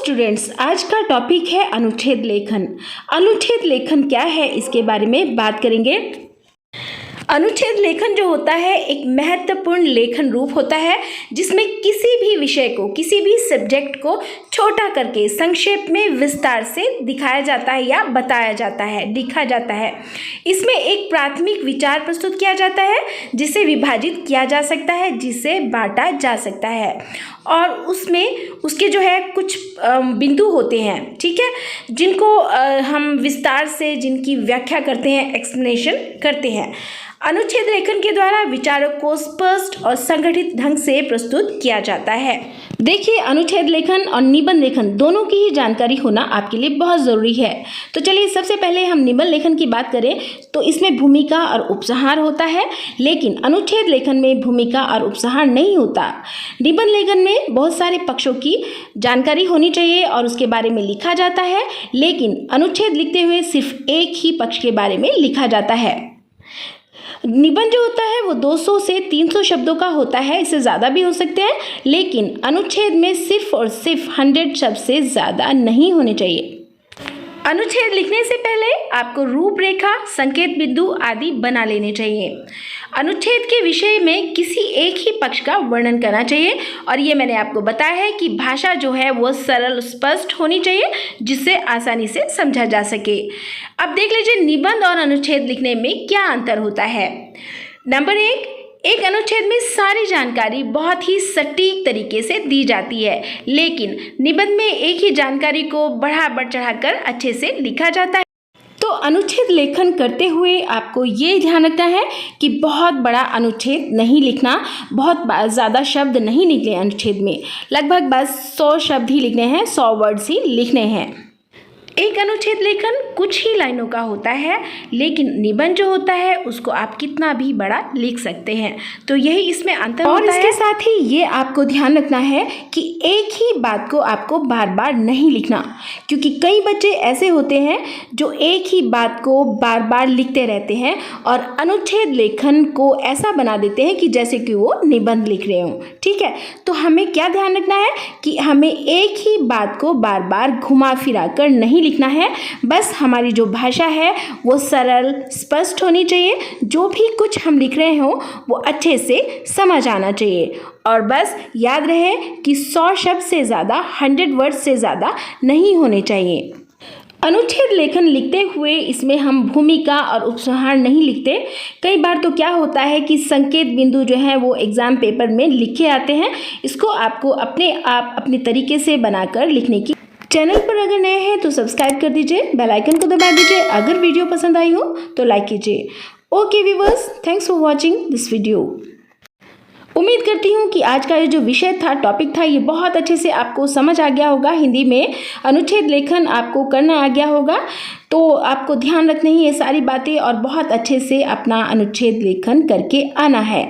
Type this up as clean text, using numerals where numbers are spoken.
Students, आज का topic है अनुच्छेद लेखन। अनुच्छेद लेखन क्या है इसके बारे में बात करेंगे। अनुच्छेद लेखन जो होता है एक महत्वपूर्ण लेखन रूप होता है जिसमें किसी भी विषय को, किसी भी सब्जेक्ट को छोटा करके संक्षेप में विस्तार से दिखाया जाता है या बताया जाता है, लिखा जाता है। इसमें एक प्राथमिक विचार प्रस्तुत किया जाता है जिसे विभाजित किया जा सकता है, जिसे बांटा जा सकता है और उसमें उसके जो है कुछ बिंदु होते हैं, ठीक है, जिनको हम विस्तार से जिनकी व्याख्या करते हैं, एक्सप्लेनेशन करते हैं। अनुच्छेद लेखन के द्वारा विचारों को स्पष्ट और संगठित ढंग से प्रस्तुत किया जाता है। देखिए, अनुच्छेद लेखन और निबंध लेखन दोनों की ही जानकारी होना आपके लिए बहुत ज़रूरी है। तो चलिए सबसे पहले हम निबंध लेखन की बात करें तो इसमें भूमिका और उपसंहार होता है, लेकिन अनुच्छेद लेखन में भूमिका और उपसंहार नहीं होता। निबंध लेखन में बहुत सारे पक्षों की जानकारी होनी चाहिए और उसके बारे में लिखा जाता है, लेकिन अनुच्छेद लिखते हुए सिर्फ एक ही पक्ष के बारे में लिखा जाता है। निबंध जो होता है वो 200 से 300 शब्दों का होता है, इससे ज़्यादा भी हो सकते हैं, लेकिन अनुच्छेद में सिर्फ और सिर्फ 100 शब्द से ज़्यादा नहीं होने चाहिए। अनुच्छेद लिखने से पहले आपको रूपरेखा, संकेत बिंदु आदि बना लेने चाहिए। अनुच्छेद के विषय में किसी एक ही पक्ष का वर्णन करना चाहिए और ये मैंने आपको बताया है कि भाषा जो है वो सरल, स्पष्ट होनी चाहिए जिससे आसानी से समझा जा सके। अब देख लीजिए निबंध और अनुच्छेद लिखने में क्या अंतर होता है। नंबर एक अनुच्छेद में सारी जानकारी बहुत ही सटीक तरीके से दी जाती है, लेकिन निबंध में एक ही जानकारी को बढ़ा चढ़ाकर अच्छे से लिखा जाता है। तो अनुच्छेद लेखन करते हुए आपको ये ध्यान रखना है कि बहुत बड़ा अनुच्छेद नहीं लिखना, बहुत ज़्यादा शब्द नहीं निकले अनुच्छेद में, लगभग बस 100 शब्द ही लिखने हैं, 100 वर्ड्स ही लिखने हैं। एक अनुच्छेद लेखन कुछ ही लाइनों का होता है, लेकिन निबंध जो होता है उसको आप कितना भी बड़ा लिख सकते हैं। तो यही इसमें अंतर होता है। और इसके साथ ही ये आपको ध्यान रखना है कि एक ही बात को आपको बार बार नहीं लिखना, क्योंकि कई बच्चे ऐसे होते हैं जो एक ही बात को बार बार लिखते रहते हैं और अनुच्छेद लेखन को ऐसा बना देते हैं कि जैसे कि वो निबंध लिख रहे हों। ठीक है, तो हमें क्या ध्यान रखना है कि हमें एक ही बात को बार बार घुमा फिरा कर नहीं लिखना है। बस हमारी जो भाषा है वो सरल, स्पष्ट होनी चाहिए। जो भी कुछ हम लिख रहे हो वो अच्छे से समझ आना चाहिए और बस याद रहे कि 100 शब्द से ज़्यादा, 100 वर्ड से ज़्यादा नहीं होने चाहिए। अनुच्छेद लेखन लिखते हुए इसमें हम भूमिका और उपसंहार नहीं लिखते। कई बार तो क्या होता है कि संकेत बिंदु जो है वो एग्ज़ाम पेपर में लिखे आते हैं। इसको आपको अपने तरीके से बनाकर लिखने की। चैनल पर अगर नए हैं तो सब्सक्राइब कर दीजिए, बेल आइकन को दबा दीजिए। अगर वीडियो पसंद आई हो तो लाइक कीजिए। Okay viewers, thanks for watching this video. उम्मीद करती हूँ कि आज का ये जो विषय था, टॉपिक था, ये बहुत अच्छे से आपको समझ आ गया होगा। हिंदी में अनुच्छेद लेखन आपको करना आ गया होगा, तो आपको ध्यान रखना ही ये सारी बातें और बहुत अच्छे से अपना अनुच्छेद लेखन करके आना है।